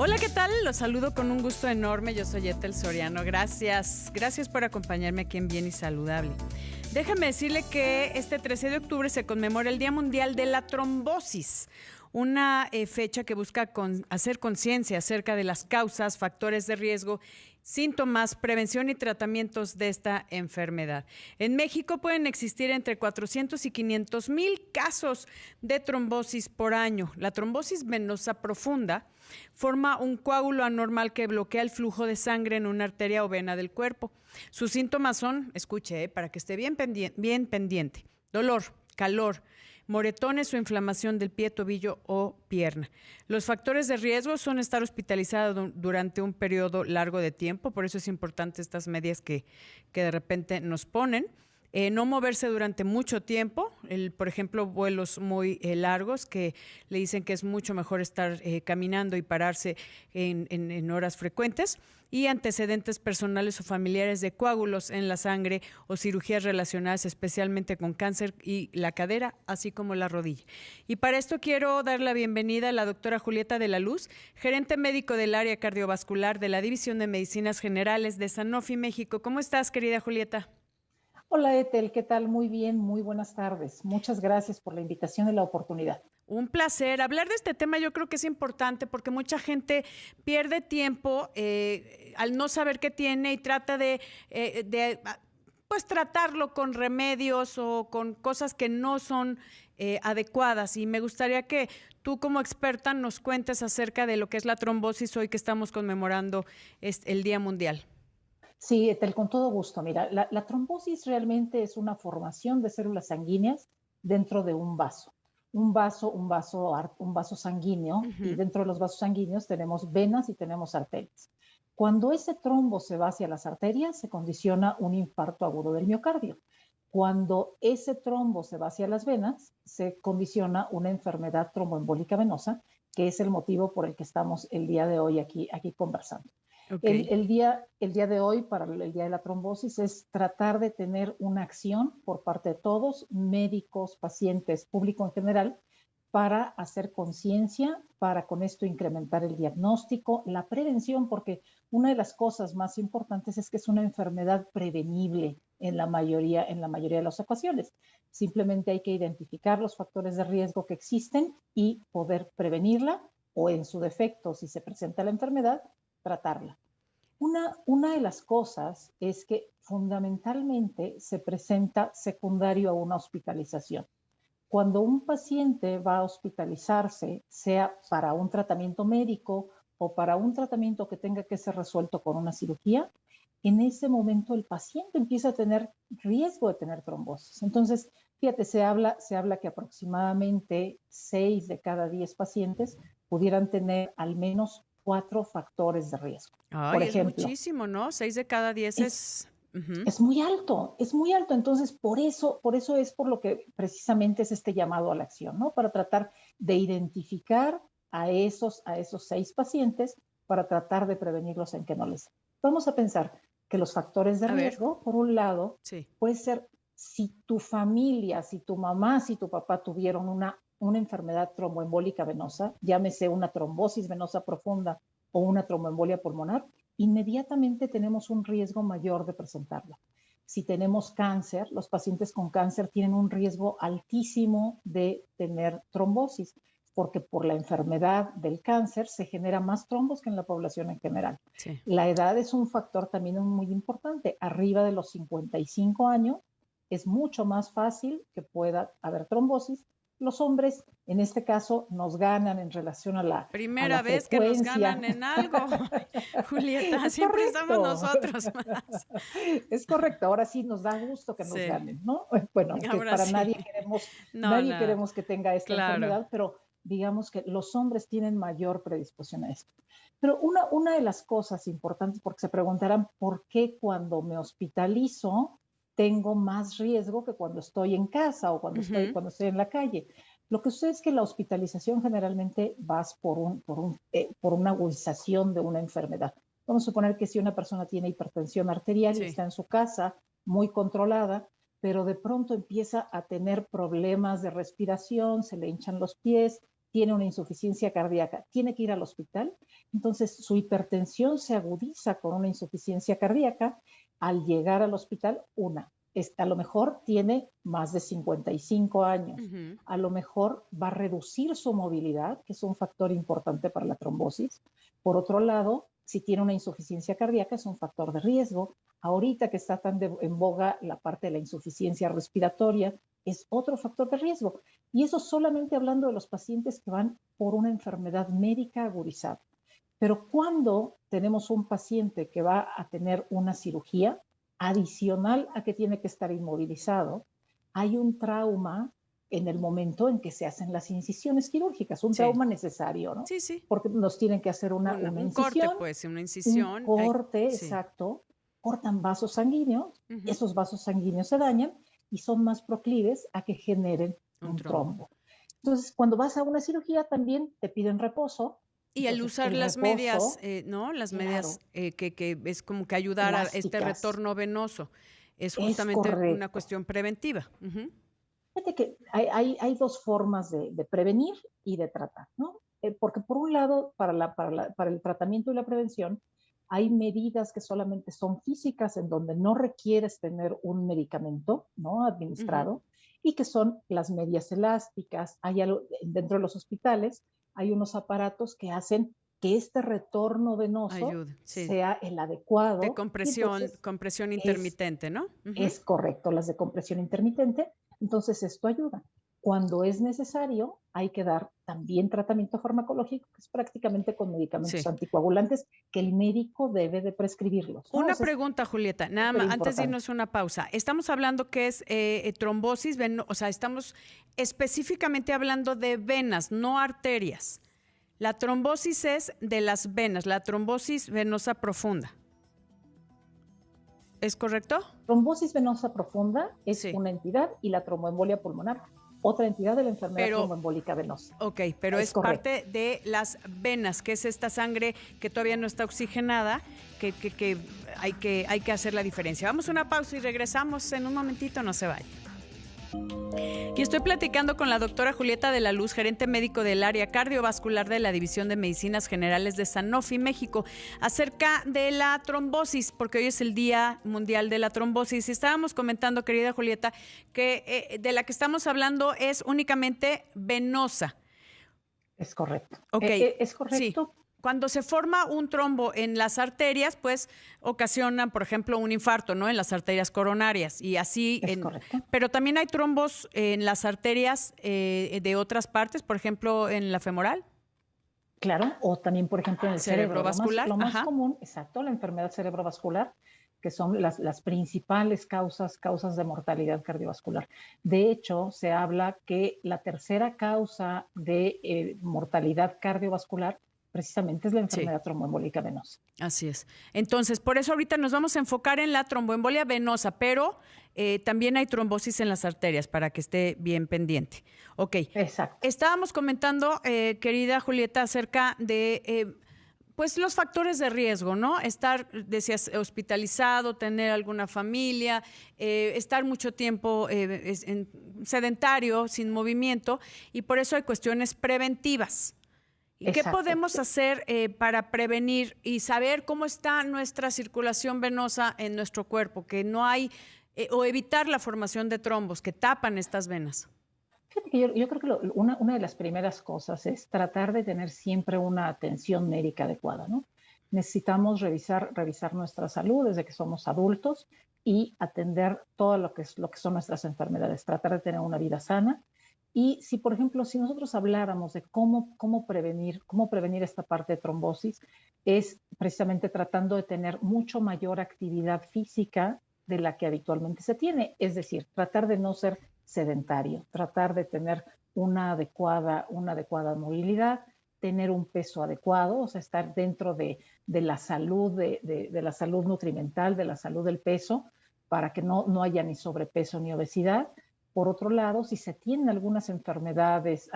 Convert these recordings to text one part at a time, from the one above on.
Hola, ¿qué tal? Los saludo con un gusto enorme. Yo soy Ethel Soriano. Gracias por acompañarme aquí en Bien y Saludable. Déjame decirle que este 13 de octubre se conmemora el Día Mundial de la Trombosis, una fecha que busca hacer conciencia acerca de las causas, factores de riesgo, síntomas, prevención y tratamientos de esta enfermedad. En México pueden existir entre 400 y 500 mil casos de trombosis por año. La trombosis venosa profunda forma un coágulo anormal que bloquea el flujo de sangre en una arteria o vena del cuerpo. Sus síntomas son, escuche, para que esté bien pendiente, dolor, calor, moretones o inflamación del pie, tobillo o pierna. Los factores de riesgo son estar hospitalizado durante un periodo largo de tiempo, por eso es importante estas medias que de repente nos ponen. No moverse durante mucho tiempo, por ejemplo, vuelos muy largos que le dicen que es mucho mejor estar caminando y pararse en horas frecuentes, y antecedentes personales o familiares de coágulos en la sangre o cirugías relacionadas especialmente con cáncer y la cadera, así como la rodilla. Y para esto quiero dar la bienvenida a la doctora Julieta de la Luz, gerente médico del área cardiovascular de la División de Medicinas Generales de Sanofi México. ¿Cómo estás, querida Julieta? Hola Ethel, ¿qué tal? Muy bien, muy buenas tardes. Muchas gracias por la invitación y la oportunidad. Un placer. Hablar de este tema yo creo que es importante porque mucha gente pierde tiempo al no saber qué tiene y trata pues tratarlo con remedios o con cosas que no son adecuadas. Y me gustaría que tú como experta nos cuentes acerca de lo que es la trombosis hoy que estamos conmemorando el Día Mundial. Sí, Ethel, con todo gusto. Mira, la trombosis realmente es una formación de células sanguíneas dentro de un vaso. Un vaso sanguíneo, y Ujú. dentro de los vasos sanguíneos tenemos venas y tenemos arterias. Cuando ese trombo se va hacia las arterias, se condiciona un infarto agudo del miocardio. Cuando ese trombo se va hacia las venas, se condiciona una enfermedad tromboembólica venosa, que es el motivo por el que estamos el día de hoy aquí conversando. Ok. El día de hoy, para el día de la trombosis, es tratar de tener una acción por parte de todos, médicos, pacientes, público en general, para hacer conciencia, para con esto incrementar el diagnóstico, la prevención, porque una de las cosas más importantes es que es una enfermedad prevenible en la mayoría de las ocasiones. Simplemente hay que identificar los factores de riesgo que existen y poder prevenirla, o en su defecto, si se presenta la enfermedad, tratarla. Una de las cosas es que fundamentalmente se presenta secundario a una hospitalización. Cuando un paciente va a hospitalizarse, sea para un tratamiento médico o para un tratamiento que tenga que ser resuelto con una cirugía, en ese momento el paciente empieza a tener riesgo de tener trombosis. Entonces, fíjate, se habla que aproximadamente 6 de cada 10 pacientes pudieran tener al menos 4 factores de riesgo. Por Ay, es ejemplo, muchísimo, ¿no? 6 de cada 10 es es... Ujú. es muy alto, es muy alto. Entonces, por eso es por lo que precisamente es este llamado a la acción, ¿no? Para tratar de identificar a esos 6 pacientes para tratar de prevenirlos en que no les. Vamos a pensar que los factores de A ver, riesgo, por un lado, sí. puede ser si tu familia, si tu mamá, si tu papá tuvieron una enfermedad tromboembólica venosa, llámese una trombosis venosa profunda o una tromboembolia pulmonar, inmediatamente tenemos un riesgo mayor de presentarla. Si tenemos cáncer, los pacientes con cáncer tienen un riesgo altísimo de tener trombosis, porque por la enfermedad del cáncer se genera más trombos que en la población en general. Sí. La edad es un factor también muy importante. Arriba de los 55 años es mucho más fácil que pueda haber trombosis. Los hombres, en este caso, nos ganan en relación a la Primera vez que nos frecuencia. ganan en algo, Julieta, Es siempre estamos correcto. nosotros más. Es correcto. Ahora sí nos da gusto que nos Sí, ganen, ¿no? Bueno, aunque ahora para sí. nadie queremos, No, nadie nada, queremos que tenga esta claro. enfermedad, pero digamos que los hombres tienen mayor predisposición a esto. Pero una de las cosas importantes, porque se preguntarán por qué cuando me hospitalizo tengo más riesgo que cuando estoy en casa o Ujú. cuando estoy en la calle. Lo que sucede es que la hospitalización generalmente vas por una agudización de una enfermedad. Vamos a suponer que si una persona tiene hipertensión arterial y Sí. está en su casa muy controlada, pero de pronto empieza a tener problemas de respiración, se le hinchan los pies, tiene una insuficiencia cardíaca, tiene que ir al hospital, entonces su hipertensión se agudiza con una insuficiencia cardíaca. Al llegar al hospital, a lo mejor tiene más de 55 años, Ujú. a lo mejor va a reducir su movilidad, que es un factor importante para la trombosis. Por otro lado, si tiene una insuficiencia cardíaca, es un factor de riesgo. Ahorita que está tan en boga la parte de la insuficiencia respiratoria, es otro factor de riesgo. Y eso solamente hablando de los pacientes que van por una enfermedad médica agudizada. Pero cuando tenemos un paciente que va a tener una cirugía adicional a que tiene que estar inmovilizado, hay un trauma en el momento en que se hacen las incisiones quirúrgicas, un Sí, trauma necesario, ¿no? sí, sí. Porque nos tienen que hacer una Un corte, incisión, pues, una un incisión. corte, Sí. exacto, cortan vasos sanguíneos, Ujú. esos vasos sanguíneos se dañan y son más proclives a que generen Un un trombo. trombo. Entonces, cuando vas a una cirugía también te piden reposo. Y al Entonces, usar el las medias, reposo, ¿no? Las medias claro, que es como que ayudar a este elásticas, retorno venoso. Es es justamente una correcto. cuestión preventiva. Ujú. Fíjate que hay dos formas de prevenir y de tratar, ¿no? Porque por un lado, para el tratamiento y la prevención, hay medidas que solamente son físicas, en donde no requieres tener un medicamento, ¿no? Ujú. Administrado, y que son las medias elásticas. Dentro de los hospitales hay unos aparatos que hacen que este retorno venoso Ayuda, sí. sea el De adecuado, y compresión, entonces compresión es intermitente, ¿no? Ujú. es correcto, las de compresión intermitente. Entonces, esto ayuda. Cuando es necesario, hay que dar también tratamiento farmacológico, que es prácticamente con medicamentos Sí. anticoagulantes, que el médico debe de prescribirlos, ¿no? Una Eso es pregunta, Julieta, nada súper más, antes de importante. irnos a una pausa. Estamos hablando que es trombosis, o sea, estamos específicamente hablando de venas, no arterias. La trombosis es de las venas, la trombosis venosa profunda. ¿Es correcto? Trombosis venosa profunda es Sí. una entidad, y la tromboembolia pulmonar, otra entidad de la enfermedad Pero, tromboembólica venosa. ok, pero Es es correcto. parte de las venas, que es esta sangre que todavía no está oxigenada, que hay que hacer la diferencia. Vamos a una pausa y regresamos en un momentito, no se vaya. Y estoy platicando con la doctora Julieta de la Luz, gerente médico del área cardiovascular de la División de Medicinas Generales de Sanofi, México, acerca de la trombosis, porque hoy es el Día Mundial de la Trombosis. Y estábamos comentando, querida Julieta, que de la que estamos hablando es únicamente venosa. Es correcto. Ok, Es sí. correcto. Cuando se forma un trombo en las arterias, pues ocasionan, por ejemplo, un infarto, ¿no? En las arterias coronarias y así. Es correcto. Pero también hay trombos en las arterias de otras partes, por ejemplo, en la femoral, Claro, o también, por ejemplo, en el cerebro. cerebrovascular. Lo más Ajá. común, exacto, la enfermedad cerebrovascular, que son las principales causas de mortalidad cardiovascular. De hecho, se habla que la tercera causa de mortalidad cardiovascular precisamente es la Sí. enfermedad tromboembólica venosa. Así es. Entonces, por eso ahorita nos vamos a enfocar en la tromboembolia venosa, pero también hay trombosis en las arterias para que esté bien pendiente. Ok. Exacto. Estábamos comentando, querida Julieta, acerca de pues los factores de riesgo, ¿no? Estar, decías, hospitalizado, tener alguna familia, estar mucho tiempo sedentario, sin movimiento, y por eso hay cuestiones preventivas. ¿Y qué Exacto. podemos hacer para prevenir y saber cómo está nuestra circulación venosa en nuestro cuerpo? Que no hay, o evitar la formación de trombos que tapan estas venas. Fíjate que yo creo que una de las primeras cosas es tratar de tener siempre una atención médica adecuada, ¿no? Necesitamos revisar nuestra salud desde que somos adultos, y atender todo lo que son nuestras enfermedades, tratar de tener una vida sana. Y si, por ejemplo, si nosotros habláramos de cómo prevenir esta parte de trombosis, es precisamente tratando de tener mucho mayor actividad física de la que habitualmente se tiene. Es decir, tratar de no ser sedentario, tratar de tener una adecuada movilidad, tener un peso adecuado, o sea, estar dentro de la salud, de la salud nutrimental, de la salud del peso, para que no haya ni sobrepeso ni obesidad. Por otro lado, si se tienen algunas enfermedades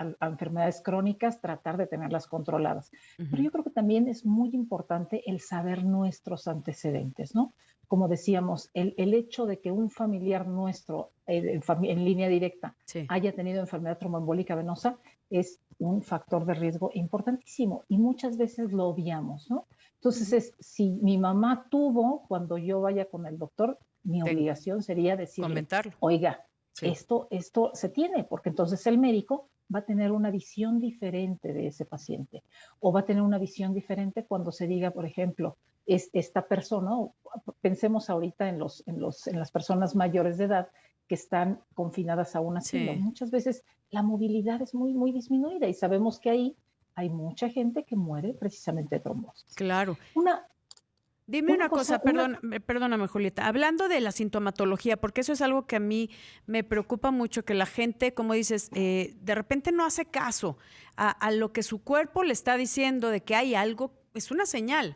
crónicas, tratar de tenerlas controladas. Pero Ujú. yo creo que también es muy importante el saber nuestros antecedentes, ¿no? Como decíamos, el hecho de que un familiar nuestro en línea directa Sí. haya tenido enfermedad tromboembólica venosa es un factor de riesgo importantísimo y muchas veces lo obviamos, ¿no? Entonces, si mi mamá tuvo, cuando yo vaya con el doctor, mi obligación sería decirle, comentarlo. oiga, sí. esto se tiene, porque entonces el médico va a tener una visión diferente de ese paciente o va a tener una visión diferente cuando se diga, por ejemplo, esta persona, pensemos ahorita en las personas mayores de edad que están confinadas a un asilo. Sí. Muchas veces la movilidad es muy, muy disminuida y sabemos que ahí hay mucha gente que muere precisamente de trombosis. Claro. Dime una cosa, perdóname, Julieta, hablando de la sintomatología, porque eso es algo que a mí me preocupa mucho, que la gente, como dices, de repente no hace caso a lo que su cuerpo le está diciendo de que hay algo, es una señal,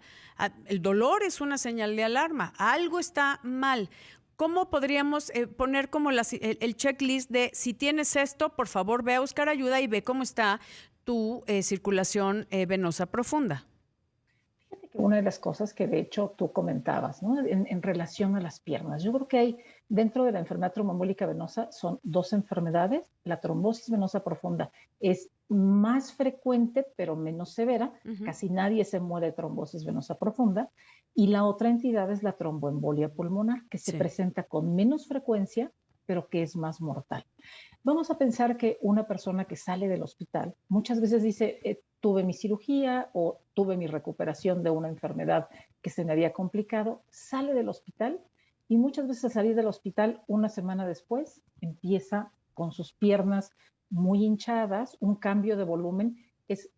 el dolor es una señal de alarma, algo está mal. ¿Cómo podríamos poner como el checklist de si tienes esto, por favor ve a buscar ayuda y ve cómo está tu circulación venosa profunda? Una de las cosas que de hecho tú comentabas, ¿no? En relación a las piernas. Yo creo que hay dentro de la enfermedad tromboembólica venosa son dos enfermedades. La trombosis venosa profunda es más frecuente pero menos severa. Casi nadie se muere de trombosis venosa profunda. Y la otra entidad es la tromboembolia pulmonar, que se presenta con menos frecuencia pero que es más mortal. Vamos a pensar que una persona que sale del hospital muchas veces dice, tuve mi cirugía o tuve mi recuperación de una enfermedad que se me había complicado, sale del hospital y muchas veces al salir del hospital una semana después empieza con sus piernas muy hinchadas, un cambio de volumen,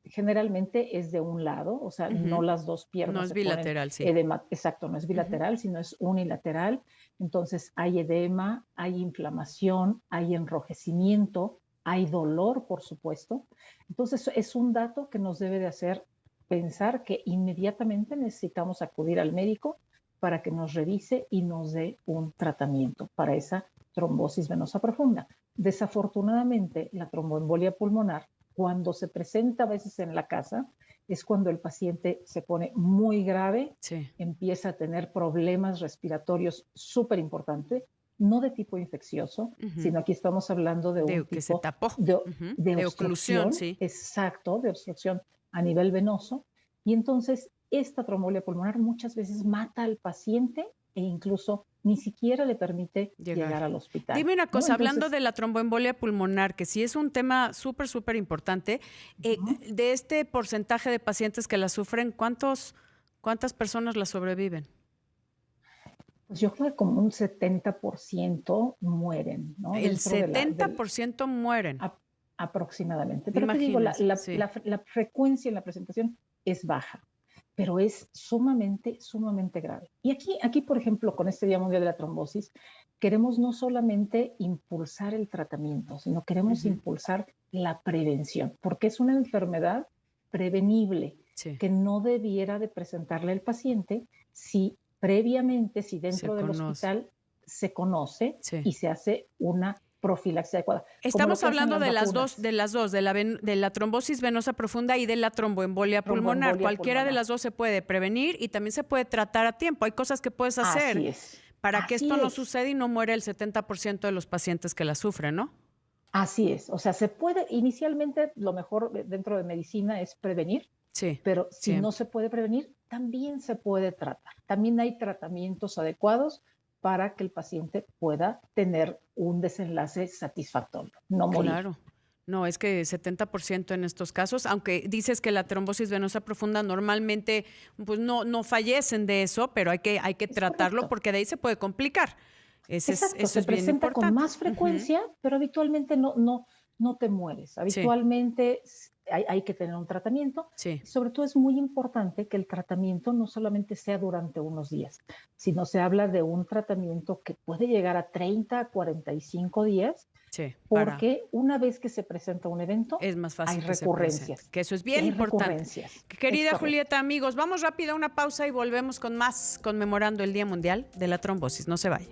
generalmente es de un lado, o sea, no las dos piernas. No es bilateral, sí. Exacto, no es bilateral, sino es unilateral. Entonces hay edema, hay inflamación, hay enrojecimiento, hay dolor, por supuesto. Entonces es un dato que nos debe de hacer pensar que inmediatamente necesitamos acudir al médico para que nos revise y nos dé un tratamiento para esa trombosis venosa profunda. Desafortunadamente, la tromboembolia pulmonar, cuando se presenta a veces en la casa, es cuando el paciente se pone muy grave, empieza a tener problemas respiratorios súper importantes, no de tipo infeccioso, sino aquí estamos hablando de un tipo que se tapó. de oclusión, exacto, de obstrucción a nivel venoso. Y entonces esta tromboembolia pulmonar muchas veces mata al paciente e incluso ni siquiera le permite llegar al hospital. Dime una cosa, ¿no? Hablando de la tromboembolia pulmonar, que sí es un tema súper, súper importante, de este porcentaje de pacientes que la sufren, ¿cuántas personas la sobreviven? Pues yo creo que como un 70% mueren, ¿no? El 70% mueren. Aproximadamente. Pero te digo, la frecuencia en la presentación es baja, pero es sumamente, sumamente grave. Y aquí, por ejemplo, con este Día Mundial de la Trombosis, queremos no solamente impulsar el tratamiento, sino queremos impulsar la prevención, porque es una enfermedad prevenible que no debiera de presentarle el paciente si previamente, si dentro del hospital se conoce y se hace una profilaxia adecuada. Estamos hablando de las dos, de la trombosis venosa profunda y de la tromboembolia pulmonar. Cualquiera de las dos se puede prevenir y también se puede tratar a tiempo. Hay cosas que puedes hacer para que esto no suceda y no muera el 70% de los pacientes que la sufren, ¿no? Así es. O sea, se puede, inicialmente lo mejor dentro de medicina es prevenir, pero si no se puede prevenir, también se puede tratar. También hay tratamientos adecuados para que el paciente pueda tener un desenlace satisfactorio, no morir. Claro. No, es que 70% en estos casos, aunque dices que la trombosis venosa profunda normalmente pues no fallecen de eso, pero hay que tratarlo porque de ahí se puede complicar. Exacto, se presenta con más frecuencia, pero habitualmente no te mueres. Habitualmente hay que tener un tratamiento. Sobre todo es muy importante que el tratamiento no solamente sea durante unos días, sino se habla de un tratamiento que puede llegar a 30 a 45 días, porque una vez que se presenta un evento, es más fácil hay recurrencias. Que eso es bien importante. Querida Julieta, amigos, vamos rápido a una pausa y volvemos con más conmemorando el Día Mundial de la Trombosis. No se vaya.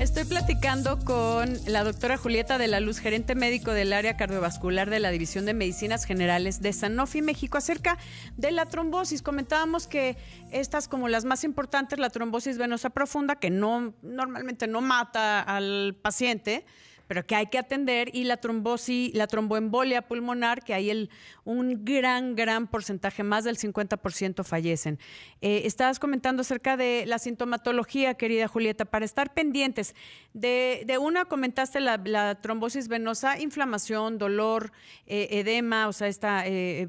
Estoy platicando con la doctora Julieta de la Luz, gerente médico del área cardiovascular de la División de Medicinas Generales de Sanofi México, acerca de la trombosis. Comentábamos que estas, como las más importantes, la trombosis venosa profunda, que normalmente no mata al paciente, pero que hay que atender, y la trombosis, la tromboembolia pulmonar, que hay un gran porcentaje, más del 50% fallecen. Estabas comentando acerca de la sintomatología, querida Julieta, para estar pendientes. De una comentaste la trombosis venosa, inflamación, dolor, edema, o sea,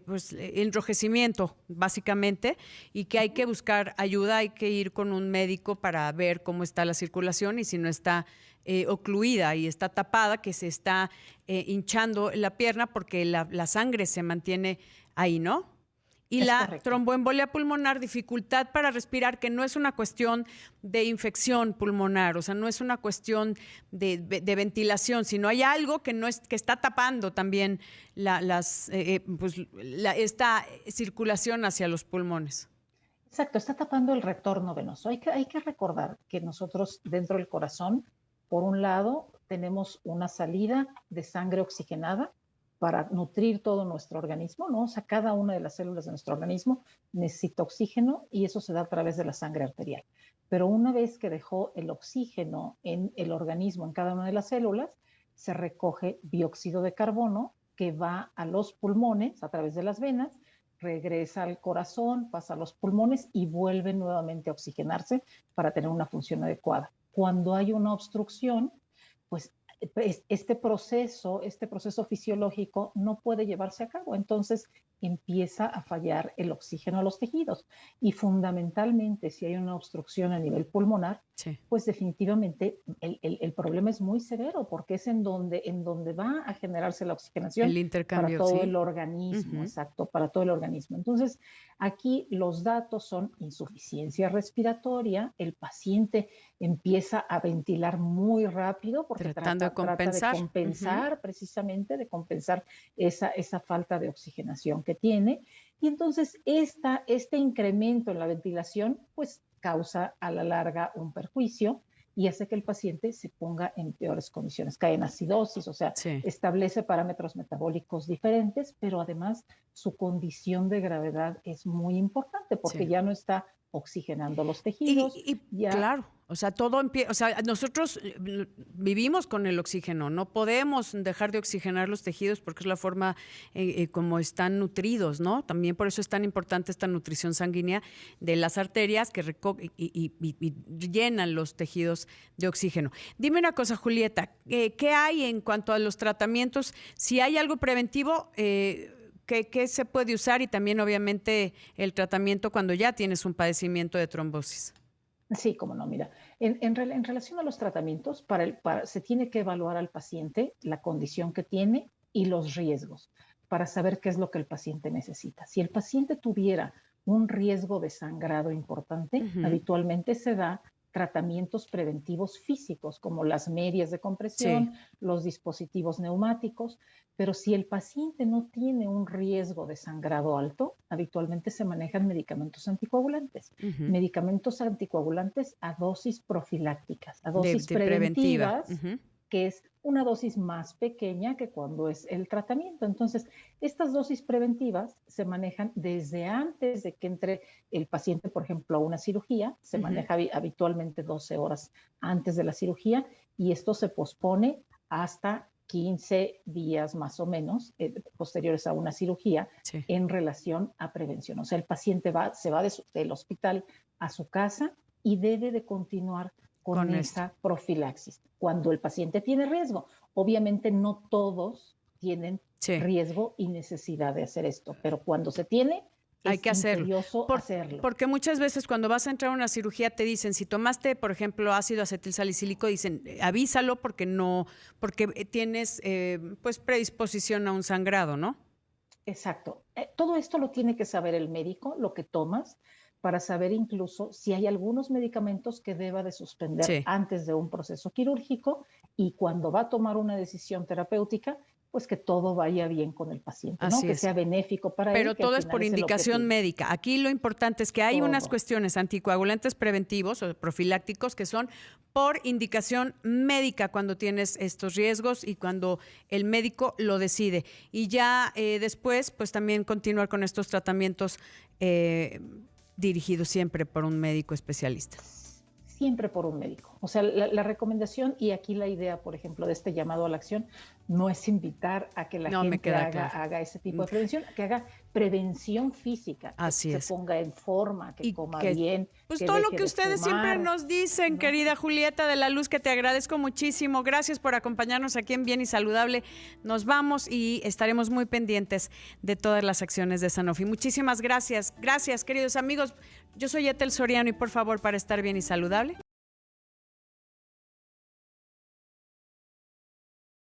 pues, enrojecimiento, básicamente, y que hay que buscar ayuda, hay que ir con un médico para ver cómo está la circulación y si no está ocluida y está tapada, que se está hinchando la pierna porque la sangre se mantiene ahí, ¿no? Y Es la correcto. tromboembolia pulmonar, dificultad para respirar, que no es una cuestión de infección pulmonar, o sea, no es una cuestión de ventilación, sino hay algo que está tapando también esta circulación hacia los pulmones. Exacto, está tapando el retorno venoso. Hay que recordar que nosotros dentro del corazón, por un lado, tenemos una salida de sangre oxigenada para nutrir todo nuestro organismo, ¿no? O sea, cada una de las células de nuestro organismo necesita oxígeno y eso se da a través de la sangre arterial. Pero una vez que dejó el oxígeno en el organismo, en cada una de las células, se recoge dióxido de carbono que va a los pulmones a través de las venas, regresa al corazón, pasa a los pulmones y vuelve nuevamente a oxigenarse para tener una función adecuada. Cuando hay una obstrucción, pues este proceso fisiológico no puede llevarse a cabo. Entonces empieza a fallar el oxígeno a los tejidos. Y fundamentalmente, si hay una obstrucción a nivel pulmonar, sí, pues definitivamente el problema es muy severo porque es en donde va a generarse la oxigenación el intercambio, para todo, ¿sí?, el organismo, exacto, para todo el organismo. Entonces, aquí los datos son insuficiencia respiratoria, el paciente empieza a ventilar muy rápido porque trata de compensar precisamente, de compensar esa falta de oxigenación que tiene. Y entonces este incremento en la ventilación pues causa a la larga un perjuicio y hace que el paciente se ponga en peores condiciones, cae en acidosis, o sea, sí, establece parámetros metabólicos diferentes, pero además su condición de gravedad es muy importante porque sí, ya no está oxigenando los tejidos. Claro, o sea, nosotros vivimos con el oxígeno, no podemos dejar de oxigenar los tejidos porque es la forma como están nutridos, ¿no? También por eso es tan importante esta nutrición sanguínea de las arterias que y llenan los tejidos de oxígeno. Dime una cosa, Julieta, ¿qué hay en cuanto a los tratamientos? Si hay algo preventivo, ¿qué se puede usar? Y también, obviamente, el tratamiento cuando ya tienes un padecimiento de trombosis. Sí, cómo no, mira, en relación a los tratamientos, se tiene que evaluar al paciente la condición que tiene y los riesgos para saber qué es lo que el paciente necesita. Si el paciente tuviera un riesgo de sangrado importante, habitualmente se da tratamientos preventivos físicos, como las medias de compresión, sí, los dispositivos neumáticos, pero si el paciente no tiene un riesgo de sangrado alto, habitualmente se manejan medicamentos anticoagulantes. Medicamentos anticoagulantes a dosis profilácticas, a dosis preventivas, que es una dosis más pequeña que cuando es el tratamiento. Entonces, estas dosis preventivas se manejan desde antes de que entre el paciente, por ejemplo, a una cirugía. Se maneja habitualmente 12 horas antes de la cirugía y esto se pospone hasta 15 días más o menos posteriores a una cirugía, sí, en relación a prevención. O sea, el paciente se va del hospital a su casa y debe de continuar con esa profilaxis. Cuando el paciente tiene riesgo, obviamente no todos tienen, sí, riesgo y necesidad de hacer esto, pero cuando se tiene, hay que hacerlo. Porque muchas veces cuando vas a entrar a una cirugía te dicen, si tomaste, por ejemplo, ácido acetilsalicílico, dicen, avísalo porque tienes pues predisposición a un sangrado, ¿no? Exacto. Todo esto lo tiene que saber el médico, lo que tomas, para saber incluso si hay algunos medicamentos que deba de suspender, sí, antes de un proceso quirúrgico y cuando va a tomar una decisión terapéutica, pues que todo vaya bien con el paciente, ¿no? Que sea benéfico para él. Pero todo es por indicación médica. Aquí lo importante es que hay unas cuestiones anticoagulantes preventivos o profilácticos que son por indicación médica cuando tienes estos riesgos y cuando el médico lo decide. Y ya después, pues también continuar con estos tratamientos dirigidos siempre por un médico especialista. Siempre por un médico. O sea, la recomendación y aquí la idea, por ejemplo, de este llamado a la acción, no es invitar a que la gente haga ese tipo de prevención, que haga prevención física, que Así se es. ponga en forma, que coma bien. Pues que todo lo deje que de ustedes fumar, siempre nos dicen, ¿no? querida Julieta de la Luz, que te agradezco muchísimo. Gracias por acompañarnos aquí en Bien y Saludable. Nos vamos y estaremos muy pendientes de todas las acciones de Sanofi. Muchísimas gracias. Gracias, queridos amigos. Yo soy Ethel Soriano y por favor, para estar bien y saludable.